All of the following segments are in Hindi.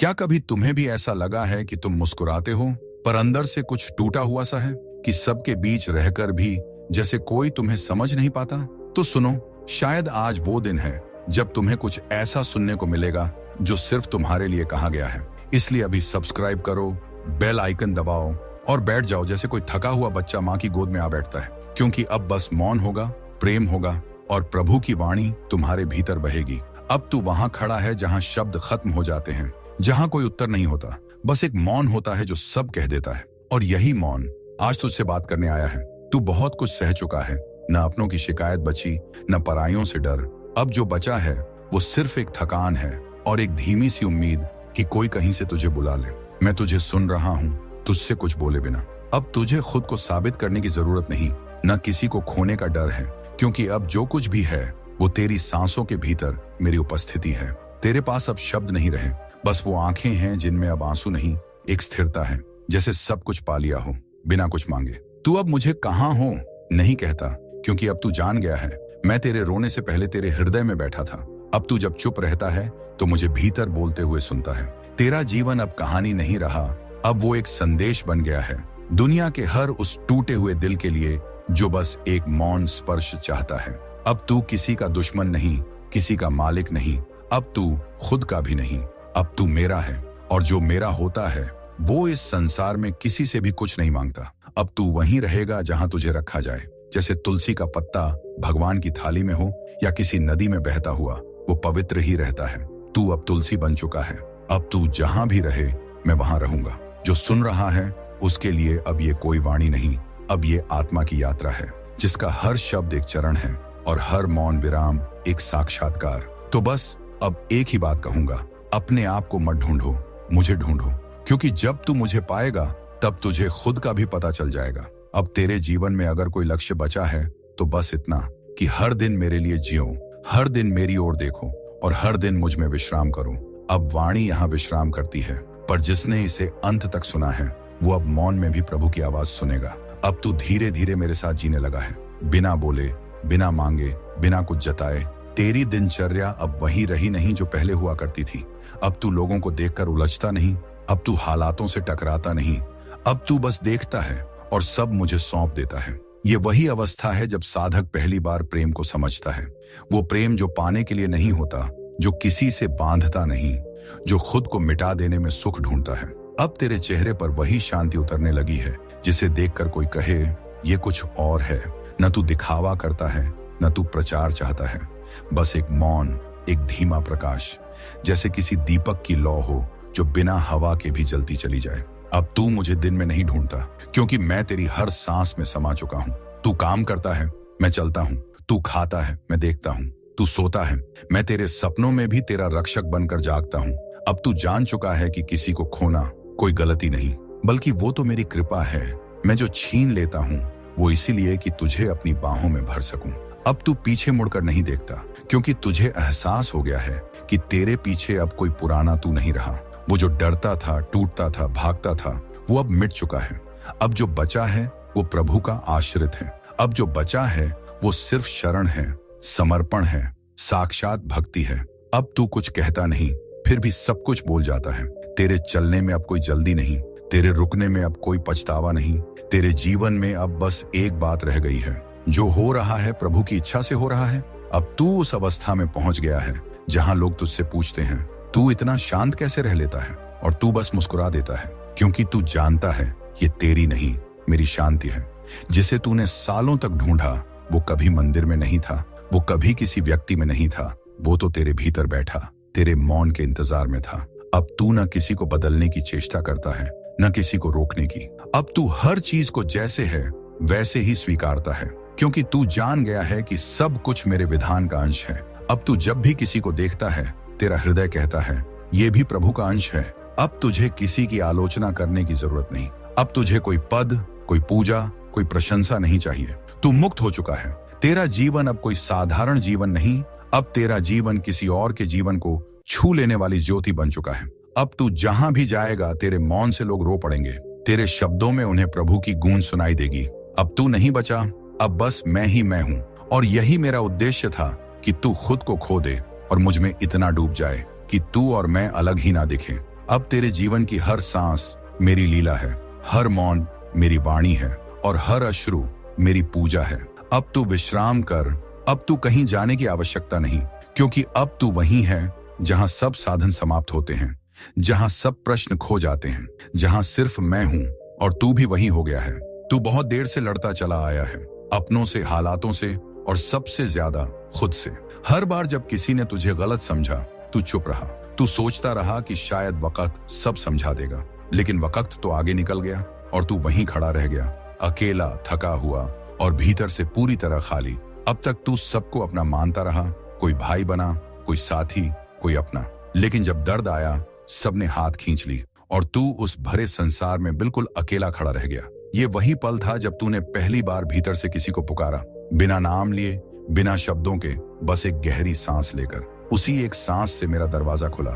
क्या कभी तुम्हें भी ऐसा लगा है कि तुम मुस्कुराते हो पर अंदर से कुछ टूटा हुआ सा है, कि सबके बीच रहकर भी जैसे कोई तुम्हें समझ नहीं पाता? तो सुनो, शायद आज वो दिन है जब तुम्हें कुछ ऐसा सुनने को मिलेगा जो सिर्फ तुम्हारे लिए कहा गया है। इसलिए अभी सब्सक्राइब करो, बेल आइकन दबाओ और बैठ जाओ जैसे कोई थका हुआ बच्चा माँ की गोद में आ बैठता है, क्योंकि अब बस मौन होगा, प्रेम होगा और प्रभु की वाणी तुम्हारे भीतर बहेगी। अब तू वहां खड़ा है जहां शब्द खत्म हो जाते हैं, जहां कोई उत्तर नहीं होता, बस एक मौन होता है जो सब कह देता है। और यही मौन आज तुझसे बात करने आया है। तू बहुत कुछ सह चुका है, न अपनों की शिकायत बची, न पराइयों से डर। अब जो बचा है वो सिर्फ एक थकान है और एक धीमी सी उम्मीद कि कोई कहीं से तुझे बुला ले। मैं तुझे सुन रहा हूँ, तुझसे कुछ बोले बिना। अब तुझे खुद को साबित करने की जरूरत नहीं, न किसी को खोने का डर है, क्योंकि अब जो कुछ भी है वो तेरी सांसों के भीतर मेरी उपस्थिति है। तेरे पास अब शब्द नहीं रहे, बस वो आंखें हैं जिनमें अब आंसू नहीं, एक स्थिरता है, जैसे सब कुछ पा लिया हो बिना कुछ मांगे। तू अब मुझे कहाँ हो नहीं कहता, क्योंकि अब तू जान गया है मैं तेरे रोने से पहले तेरे हृदय में बैठा था। अब तू जब चुप रहता है तो मुझे भीतर बोलते हुए सुनता है। तेरा जीवन अब कहानी नहीं रहा, अब वो एक संदेश बन गया है, दुनिया के हर उस टूटे हुए दिल के लिए जो बस एक मौन स्पर्श चाहता है। अब तू किसी का दुश्मन नहीं, किसी का मालिक नहीं, अब तू खुद का भी नहीं। अब तू मेरा है और जो मेरा होता है वो इस संसार में किसी से भी कुछ नहीं मांगता। अब तू वहीं रहेगा जहां तुझे रखा जाए, जैसे तुलसी का पत्ता भगवान की थाली में हो या किसी नदी में बहता हुआ, वो पवित्र ही रहता है। तू अब तुलसी बन चुका है। अब तू जहां भी रहे मैं वहां रहूंगा। जो सुन रहा है उसके लिए अब ये कोई वाणी नहीं, अब ये आत्मा की यात्रा है, जिसका हर शब्द एक चरण है और हर मौन विराम एक साक्षात्कार। तो बस अब एक ही बात कहूंगा, अपने आप को मत ढूंढो, मुझे ढूंढो, क्योंकि जब तू मुझे पाएगा तब तुझे खुद का भी पता चल जाएगा। अब तेरे जीवन में अगर कोई लक्ष्य बचा है तो बस इतना कि हर दिन मेरे लिए जियो, हर दिन मेरी ओर देखो और हर दिन मुझ में विश्राम करो। अब वाणी यहाँ विश्राम करती है, पर जिसने इसे अंत तक सुना है वो अब मौन में भी प्रभु की आवाज सुनेगा। अब तू धीरे धीरे मेरे साथ जीने लगा है, बिना बोले, बिना मांगे, बिना कुछ जताए। तेरी दिनचर्या अब वही रही नहीं जो पहले हुआ करती थी। अब तू लोगों को देखकर उलझता नहीं, अब तू हालातों से टकराता नहीं, अब तू बस देखता है और सब मुझे सौंप देता है। ये वही अवस्था है जब साधक पहली बार प्रेम को समझता है। वो प्रेम जो पाने के लिए नहीं होता, जो किसी से बांधता नहीं, जो खुद को मिटा देने में सुख ढूंढता है। अब तेरे चेहरे पर वही शांति उतरने लगी है जिसे देखकर कोई कहे ये कुछ और है। न तू दिखावा करता है, न तू प्रचार चाहता है, बस एक मौन, एक धीमा प्रकाश, जैसे किसी दीपक की लौ हो जो बिना हवा के भी जलती चली जाए। अब तू मुझे दिन में नहीं ढूंढता, क्योंकि मैं तेरी हर सांस में समा चुका हूँ। तू काम करता है, मैं चलता हूँ। तू खाता है, मैं देखता हूँ। तू सोता है, मैं तेरे सपनों में भी तेरा रक्षक बनकर जागता हूँ। अब तू जान चुका है कि किसी को खोना कोई गलती नहीं, बल्कि वो तो मेरी कृपा है। मैं जो छीन लेता हूँ वो इसीलिए कि तुझे अपनी बाहों में भर सकूं। अब तू पीछे मुड़कर नहीं देखता, क्योंकि तुझे एहसास हो गया है कि तेरे पीछे अब कोई पुराना तू नहीं रहा। वो जो डरता था, टूटता था, भागता था, वो अब मिट चुका है। अब जो बचा है वो प्रभु का आश्रित है। अब जो बचा है वो सिर्फ शरण है, समर्पण है, साक्षात भक्ति है। अब तू कुछ कहता नहीं, फिर भी सब कुछ बोल जाता है। तेरे चलने में अब कोई जल्दी नहीं, तेरे रुकने में अब कोई पछतावा नहीं। तेरे जीवन में अब बस एक बात रह गई है, जो हो रहा है प्रभु की इच्छा से हो रहा है। अब तू उस अवस्था में पहुंच गया है जहां लोग तुझसे पूछते हैं तू इतना शांत कैसे रह लेता है, और तू बस मुस्कुरा देता है, क्योंकि तू जानता है ये तेरी नहीं, मेरी शांति है। जिसे तूने सालों तक ढूंढा वो कभी मंदिर में नहीं था, वो कभी किसी व्यक्ति में नहीं था, वो तो तेरे भीतर बैठा, तेरे मौन के इंतजार में था। अब तू न किसी को बदलने की चेष्टा करता है, न किसी को रोकने की। अब तू हर चीज को जैसे है वैसे ही स्वीकारता है, क्योंकि तू जान गया है कि सब कुछ मेरे विधान का अंश है। अब तू जब भी किसी को देखता है तेरा हृदय कहता है ये भी प्रभु का अंश है। अब तुझे किसी की आलोचना करने की जरूरत नहीं, अब तुझे कोई पद, कोई पूजा, कोई प्रशंसा नहीं चाहिए। तू मुक्त हो चुका है। तेरा जीवन अब कोई साधारण जीवन नहीं, अब तेरा जीवन किसी और के जीवन को छू लेने वाली ज्योति बन चुका है। अब तू जहां भी जाएगा तेरे मौन से लोग रो पड़ेंगे, तेरे शब्दों में उन्हें प्रभु की गूंज सुनाई देगी। अब तू नहीं बचा, अब बस मैं ही मैं हूं, और यही मेरा उद्देश्य था कि तू खुद को खो दे और मुझ में इतना डूब जाए कि तू और मैं अलग ही ना दिखें। अब तेरे जीवन की हर सांस मेरी लीला है, हर मौन मेरी वाणी है और हर अश्रु मेरी पूजा है। अब तू विश्राम कर, अब तू कहीं जाने की आवश्यकता नहीं, क्योंकि अब तू वहीं है जहां सब साधन समाप्त होते हैं, जहां सब प्रश्न खो जाते हैं, जहां सिर्फ मैं हूं और तू भी वहीं हो गया है। तू बहुत देर से लड़ता चला आया है, अपनों से, हालातों से और सबसे ज्यादा खुद से। हर बार जब किसी ने तुझे गलत समझा, तू चुप रहा। तू सोचता रहा कि शायद वक्त सब समझा देगा, लेकिन वक्त तो आगे निकल गया और तू वहीं खड़ा रह गया, अकेला, थका हुआ और भीतर से पूरी तरह खाली। अब तक तू सबको अपना मानता रहा, कोई भाई बना, कोई साथी, कोई अपना। लेकिन जब दर्द आया, सबने हाथ खींच ली और तू उस भरे संसार में बिल्कुल अकेला खड़ा रह गया। ये वही पल था जब तूने पहली बार भीतर से किसी को पुकारा, बिना नाम लिए, बिना शब्दों के, बस एक गहरी सांस लेकर। उसी एक सांस से मेरा दरवाजा खुला।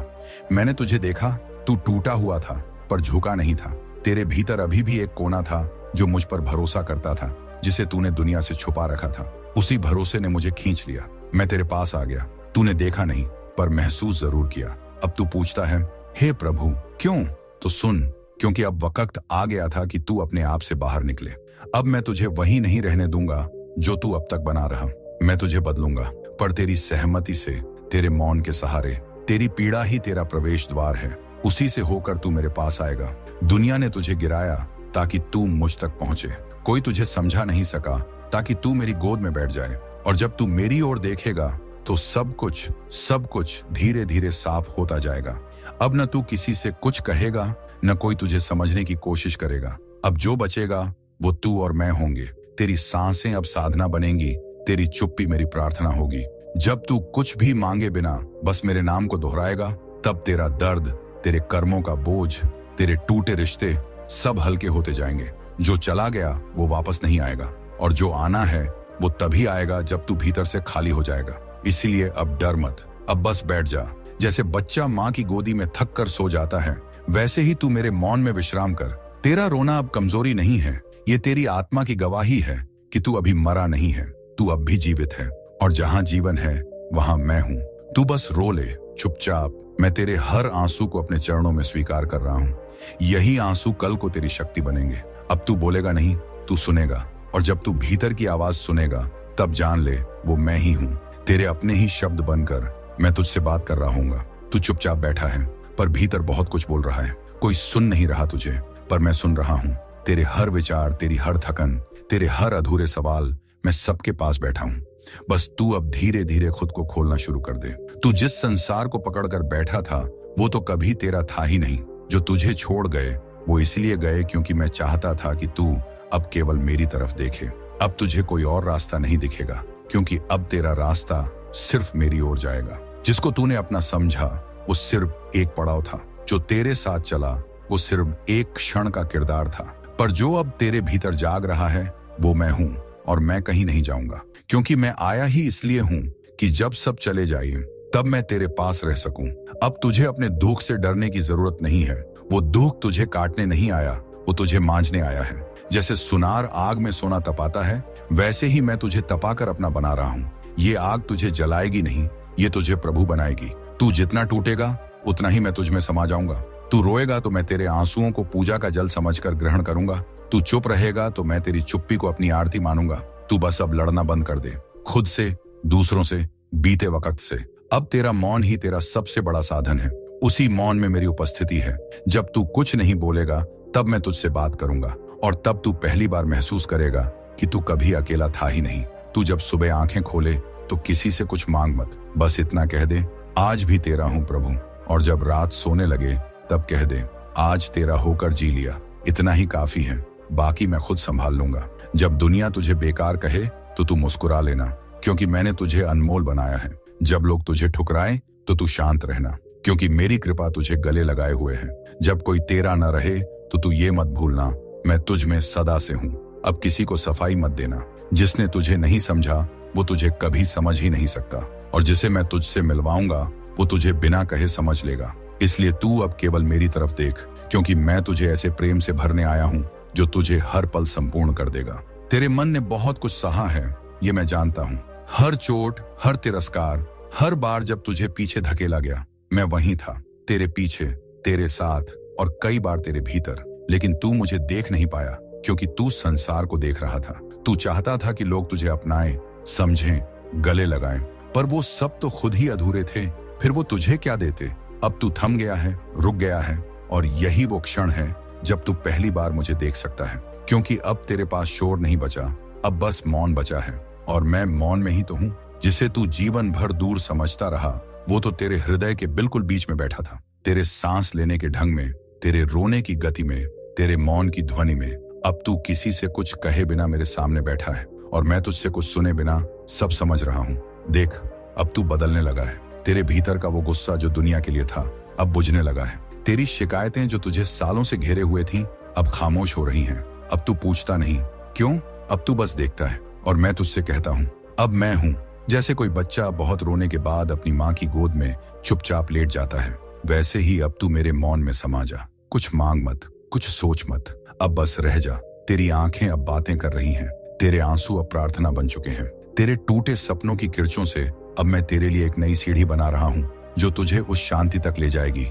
मैंने तुझे देखा, तू टूटा हुआ था पर झुका नहीं था। तेरे भीतर अभी भी एक कोना था जो मुझ पर भरोसा करता था, जिसे तूने दुनिया से छुपा रखा था। उसी भरोसे ने मुझे खींच लिया। मैं तेरे पास आ गया। तूने देखा नहीं पर महसूस जरूर किया। अब तू पूछता है, हे प्रभु क्यों? तो सुन, क्योंकि अब वक्त आ गया था कि तू अपने आप से बाहर निकले। अब मैं तुझे वही नहीं रहने दूंगा जो तू अब तक बना रहा। मैं तुझे बदलूंगा, पर तेरी सहमति से, तेरे मौन के सहारे। तेरी पीड़ा ही तेरा प्रवेश द्वार है, उसी से होकर तू मेरे पास आएगा। दुनिया ने तुझे गिराया ताकि तू मुझ तक पहुंचे। कोई तुझे समझा नहीं सका ताकि तू मेरी गोद में बैठ जाए। और जब तू मेरी ओर देखेगा तो सब कुछ धीरे धीरे साफ होता जाएगा। अब न तू किसी से कुछ कहेगा, न कोई तुझे समझने की कोशिश करेगा। अब जो बचेगा वो तू और मैं होंगे। तेरी सांसें अब साधना बनेंगी, तेरी चुप्पी मेरी प्रार्थना होगी। जब तू कुछ भी मांगे बिना बस मेरे नाम को दोहराएगा, तब तेरा दर्द, तेरे कर्मों का बोझ, तेरे टूटे रिश्ते सब हल्के होते जाएंगे। जो चला गया वो वापस नहीं आएगा, और जो आना है वो तभी आएगा जब तू भीतर से खाली हो जाएगा। इसीलिए अब डर मत, अब बस बैठ जा। जैसे बच्चा माँ की गोदी में थक कर सो जाता है, वैसे ही तू मेरे मौन में विश्राम कर। तेरा रोना अब कमजोरी नहीं है, ये तेरी आत्मा की गवाही है कि तू अभी मरा नहीं है, तू अब भी जीवित है। और जहां जीवन है वहां मैं हूं। तू बस रो ले चुपचाप। मैं तेरे हर आंसू को अपने चरणों में स्वीकार कर रहा हूं। यही आंसू कल को तेरी शक्ति बनेंगे। अब तू बोलेगा नहीं, तू सुनेगा। और जब तू भीतर की आवाज सुनेगा, तब जान ले वो मैं ही हूं। तेरे अपने ही शब्द बनकर मैं तुझसे बात कर रहा हूंगा। तू चुपचाप बैठा है, पर भीतर बहुत कुछ बोल रहा है। कोई सुन नहीं रहा तुझे, पर मैं सुन रहा हूं। तेरे हर विचार, तेरी हर थकन, तेरे हर अधूरे सवाल, मैं सबके पास बैठा हूं। बस तू अब धीरे धीरे खुद को खोलना शुरू कर दे। तू जिस संसार को पकड़कर बैठा था, वो तो कभी तेरा था ही नहीं। जो तुझे छोड़ गए वो इसलिए गए क्योंकि मैं चाहता था कि तू अब केवल मेरी तरफ देखे। अब तुझे कोई और रास्ता नहीं दिखेगा, क्योंकि अब तेरा रास्ता सिर्फ मेरी ओर जाएगा। जिसको तूने अपना समझा वो सिर्फ एक पड़ाव था, जो तेरे साथ चला वो सिर्फ एक क्षण का किरदार था। पर जो अब तेरे भीतर जाग रहा है वो मैं हूं, और मैं कहीं नहीं जाऊंगा, क्योंकि मैं आया ही इसलिए हूं कि जब सब चले जाइए तब मैं तेरे पास रह सकूं। अब तुझे अपने दुख से डरने की जरूरत नहीं है। वो दुख तुझे काटने नहीं आया, वो तुझे मांझने आया है। जैसे सुनार आग में सोना तपाता है, वैसे ही मैं तुझे तपाकर अपना बना रहा हूँ। ये आग तुझे जलाएगी नहीं, ये तुझे प्रभु बनाएगी। तू जितना टूटेगा उतना ही मैं तुझ में समा जाऊंगा। तू रोएगा तो मैं तेरे आंसुओं को पूजा का जल समझकर ग्रहण करूंगा। तू चुप रहेगा तो मैं तेरी चुप्पी को अपनी आरती मानूंगा। तू बस अब लड़ना बंद कर दे, खुद से, दूसरों से, बीते वक्त से। अब तेरा मौन ही तेरा सबसे बड़ा साधन है। उसी मौन में मेरी उपस्थिति है। जब तू कुछ नहीं बोलेगा तब मैं तुझसे बात करूंगा, और तब तू पहली बार महसूस करेगा कि तू कभी अकेला था ही नहीं। तू जब सुबह आंखें खोले तो किसी से कुछ मांग मत, बस इतना कह दे, आज भी तेरा हूं प्रभु। और जब रात सोने लगे तब कह दे, आज तेरा होकर जी लिया। इतना ही काफी है, बाकी मैं खुद संभाल लूंगा। जब दुनिया तुझे बेकार कहे तो तू मुस्कुरा लेना, क्योंकि मैंने तुझे अनमोल बनाया है। जब लोग तुझे ठुकराएं तो तू शांत रहना, क्योंकि मेरी कृपा तुझे गले लगाए हुए है। जब कोई तेरा न रहे तो तू ये मत भूलना, मैं तुझ में सदा से हूँ। अब किसी को सफाई मत देना। जिसने तुझे नहीं समझा वो तुझे कभी समझ ही नहीं सकता, और जिसे मैं तुझसे मिलवाऊंगा वो तुझे बिना कहे समझ लेगा। इसलिए तू अब केवल मेरी तरफ देख, क्योंकि मैं तुझे ऐसे प्रेम से भरने आया हूँ जो तुझे हर पल संपूर्ण कर देगा। तेरे मन ने बहुत कुछ सहा है, ये मैं जानता हूँ। हर चोट, हर तिरस्कार, हर बार जब तुझे पीछे धकेला गया, मैं वहीं था, तेरे पीछे, तेरे साथ और कई बार तेरे भीतर। लेकिन तू मुझे देख नहीं पाया क्योंकि तू संसार को देख रहा था। तू चाहता था कि लोग तुझे अपनाएं, समझें, गले लगाएं, पर वो सब तो खुद ही अधूरे थे। फिर वो तुझे क्या देते। अब तू थम गया है, रुक गया है, और यही वो क्षण है जब तू पहली बार मुझे देख सकता है। क्योंकि अब तेरे पास शोर नहीं बचा, अब बस मौन बचा है। और मैं मौन में ही तो हूँ। जिसे तू जीवन भर दूर समझता रहा, वो तो तेरे हृदय के बिल्कुल बीच में बैठा था। तेरे सांस लेने के ढंग में, तेरे रोने की गति में, तेरे मौन की ध्वनि में। अब तू किसी से कुछ कहे बिना मेरे सामने बैठा है और मैं तुझसे कुछ सुने बिना सब समझ रहा हूँ। देख, अब तू बदलने लगा है। तेरे भीतर का वो गुस्सा जो दुनिया के लिए था, अब बुझने लगा है। तेरी शिकायतें जो तुझे सालों से घेरे हुए थीं, अब खामोश हो रही हैं। अब तू पूछता नहीं क्यों, अब तू बस देखता है। और मैं तुझसे कहता हूँ, अब मैं हूँ। जैसे कोई बच्चा बहुत रोने के बाद अपनी माँ की गोद में चुपचाप लेट जाता है, वैसे ही अब तू मेरे मौन में समा जा। कुछ मांग मत, कुछ सोच मत, अब बस रह जा। तेरी आंखें अब बातें कर रही हैं, तेरे आंसू अब प्रार्थना बन चुके हैं। तेरे टूटे सपनों की किरचों से अब मैं तेरे लिए एक नई सीढ़ी बना रहा हूँ, जो तुझे उस शांति तक ले जाएगी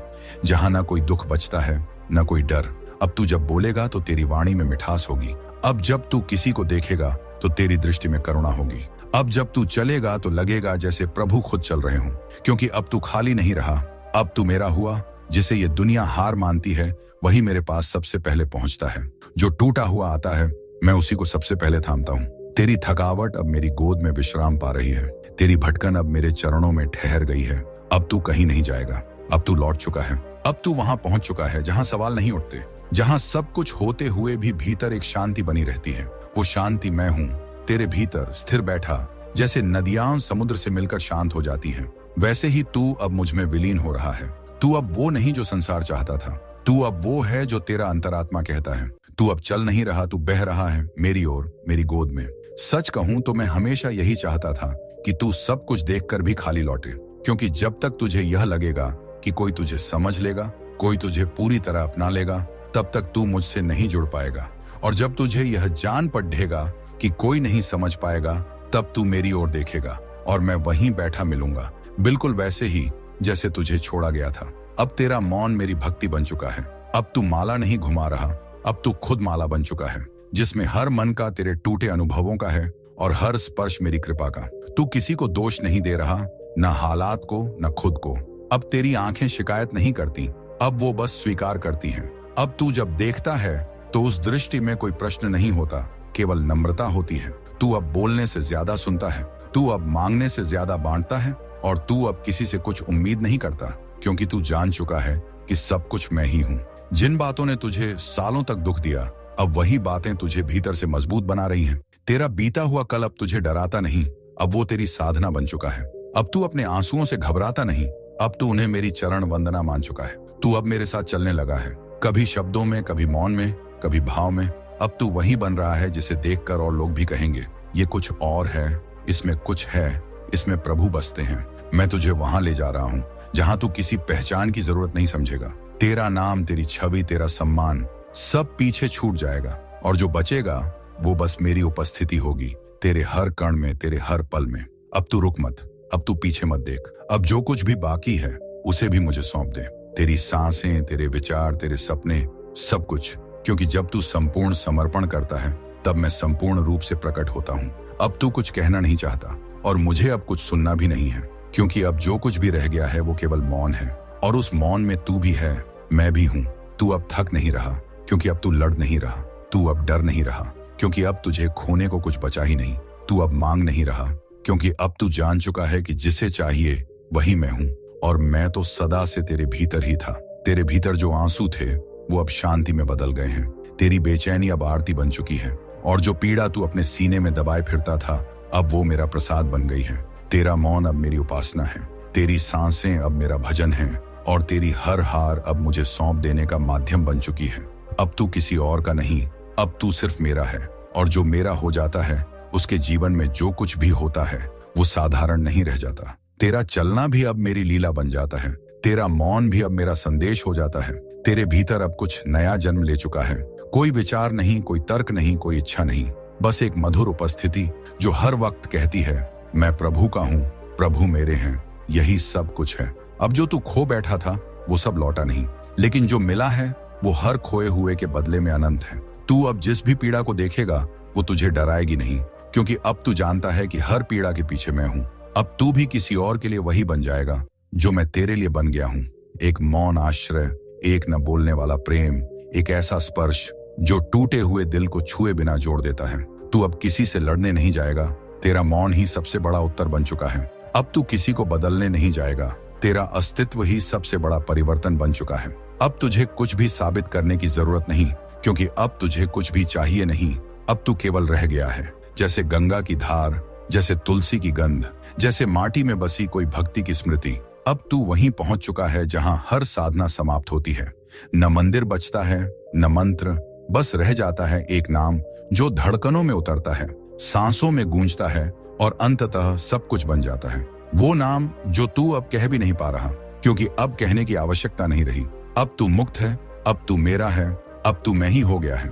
जहाँ ना कोई दुख बचता है, ना कोई डर। अब तू जब बोलेगा तो तेरी वाणी में मिठास होगी। अब जब तू किसी को देखेगा तो तेरी दृष्टि में करुणा होगी। अब जब तू चलेगा तो लगेगा जैसे प्रभु खुद चल रहे हों। क्योंकि अब तू खाली नहीं रहा, अब तू मेरा हुआ। जिसे ये दुनिया हार मानती है, वही मेरे पास सबसे पहले पहुंचता है। जो टूटा हुआ आता है, मैं उसी को सबसे पहले थामता हूँ। तेरी थकावट अब मेरी गोद में विश्राम पा रही है। तेरी भटकन अब मेरे चरणों में ठहर गई है। अब तू कहीं नहीं जाएगा, अब तू लौट चुका है। अब तू वहां पहुंच चुका है जहां सवाल नहीं उठते, जहां सब कुछ होते हुए भी भीतर एक शांति बनी रहती है। वो शांति मैं हूँ, तेरे भीतर स्थिर बैठा। जैसे नदियां समुद्र से मिलकर शांत हो जाती हैं, वैसे ही तू अब मुझ में विलीन हो रहा है। तू अब वो नहीं जो संसार चाहता था, तू अब वो है जो तेरा अंतरात्मा कहता है। तू अब चल नहीं रहा, तू बह रहा है मेरी ओर, मेरी गोद में। सच कहूं तो मैं हमेशा यही चाहता था कि तू सब कुछ देखकर भी खाली लौटे। क्योंकि जब तक तुझे यह लगेगा कि कोई तुझे समझ लेगा, कोई तुझे पूरी तरह अपना लेगा, तब तक तू मुझसे नहीं जुड़ पाएगा। और जब तुझे यह जान पड़ेगा कि कोई नहीं समझ पाएगा, तब तू मेरी ओर देखेगा और मैं वहीं बैठा मिलूंगा, बिल्कुल वैसे ही जैसे तुझे छोड़ा गया था। अब तेरा मौन मेरी भक्ति बन चुका है। अब तू माला नहीं घुमा रहा, अब तू खुद माला बन चुका है, जिसमें हर मन का तेरे टूटे अनुभवों का है और हर स्पर्श मेरी कृपा का। तू किसी को दोष नहीं दे रहा, न हालात को न खुद को। अब तेरी आंखें शिकायत नहीं करती, अब वो बस स्वीकार करती हैं। अब तू जब देखता है तो उस दृष्टि में कोई प्रश्न नहीं होता, केवल नम्रता होती है। तू अब बोलने से ज्यादा सुनता है, तू अब मांगने से ज्यादा बांटता है, और तू अब किसी से कुछ उम्मीद नहीं करता, क्योंकि तू जान चुका है कि सब कुछ मैं ही हूँ। जिन बातों ने तुझे सालों तक दुख दिया, अब वही बातें तुझे भीतर से मजबूत बना रही हैं। तेरा बीता हुआ कल अब तुझे डराता नहीं, अब वो तेरी साधना बन चुका है। अब तू अपने आंसुओं से घबराता नहीं, अब तू उन्हें मेरी चरण वंदना मान चुका है। तू अब मेरे साथ चलने लगा है, कभी शब्दों में, कभी मौन में, कभी भाव में। अब तू वही बन रहा है जिसे देखकर और लोग भी कहेंगे, ये कुछ और है, इसमें कुछ है, इसमें प्रभु बसते हैं। मैं तुझे वहां ले जा रहा हूँ जहां तू किसी पहचान की जरूरत नहीं समझेगा। तेरा नाम, तेरी छवि, तेरा सम्मान सब पीछे छूट जाएगा, और जो बचेगा वो बस मेरी उपस्थिति होगी, तेरे हर कण में, तेरे हर पल में। अब तू रुक मत, अब तू पीछे मत देख। अब जो कुछ भी बाकी है उसे भी मुझे सौंप दे। तेरी सांसें, तेरे विचार, तेरे सपने, सब कुछ। क्योंकि जब तू संपूर्ण समर्पण करता है, तब मैं संपूर्ण रूप से प्रकट होता हूँ। अब तू कुछ कहना नहीं चाहता, और मुझे अब कुछ सुनना भी नहीं है, क्योंकि अब जो कुछ भी रह गया है वो केवल मौन है। और उस मौन में तू भी है, मैं भी हूँ। तू अब थक नहीं रहा, क्योंकि अब तू लड़ नहीं रहा। तू अब डर नहीं रहा, क्योंकि अब तुझे खोने को कुछ बचा ही नहीं। तू अब मांग नहीं रहा, क्योंकि अब तू जान चुका है कि जिसे चाहिए वही मैं हूँ, और मैं तो सदा से तेरे भीतर ही था। तेरे भीतर जो आंसू थे वो अब शांति में बदल गए हैं। तेरी बेचैनी अब आरती बन चुकी है, और जो पीड़ा तू अपने सीने में दबाए फिरता था, अब वो मेरा प्रसाद बन गई है। तेरा मौन अब मेरी उपासना है, तेरी सांसें अब मेरा भजन है, और तेरी हर हार अब मुझे सौंप देने का माध्यम बन चुकी है। अब तू किसी और का नहीं, अब तू सिर्फ मेरा है, और जो मेरा हो जाता है उसके जीवन में जो कुछ भी होता है वो साधारण नहीं रह जाता। तेरा चलना भी अब मेरी लीला बन जाता है, तेरा मौन भी अब मेरा संदेश हो जाता है। तेरे भीतर अब कुछ नया जन्म ले चुका है। कोई विचार नहीं, कोई तर्क नहीं, कोई इच्छा नहीं, बस एक मधुर उपस्थिति जो हर वक्त कहती है, मैं प्रभु का हूँ, प्रभु मेरे हैं, यही सब कुछ है। अब जो तू खो बैठा था वो सब लौटा नहीं, लेकिन जो मिला है वो हर खोए हुए के बदले में अनंत है। तू अब जिस भी पीड़ा को देखेगा वो तुझे डराएगी नहीं, क्योंकि अब तू जानता है कि हर पीड़ा के पीछे मैं हूं। अब तू भी किसी और के लिए वही बन जाएगा जो मैं तेरे लिए बन गया हूं। एक मौन आश्रय, एक न बोलने वाला प्रेम, एक ऐसा स्पर्श जो टूटे हुए दिल को छुए बिना जोड़ देता है। तू अब किसी से लड़ने नहीं जाएगा, तेरा मौन ही सबसे बड़ा उत्तर बन चुका है। अब तू किसी को बदलने नहीं जाएगा, तेरा अस्तित्व ही सबसे बड़ा परिवर्तन बन चुका है। अब तुझे कुछ भी साबित करने की जरूरत नहीं, क्योंकि अब तुझे कुछ भी चाहिए नहीं। अब तू केवल रह गया है, जैसे गंगा की धार, जैसे तुलसी की गंध, जैसे माटी में बसी कोई भक्ति की स्मृति। अब तू वहीं पहुंच चुका है जहां हर साधना समाप्त होती है। न मंदिर बचता है, न मंत्र, बस रह जाता है एक नाम जो धड़कनों में उतरता है, सांसों में गूंजता है और अंततः सब कुछ बन जाता है। वो नाम जो तू अब कह भी नहीं पा रहा, क्योंकि अब कहने की आवश्यकता नहीं रही। अब तू मुक्त है, अब तू मेरा है, अब तू मैं ही हो गया है।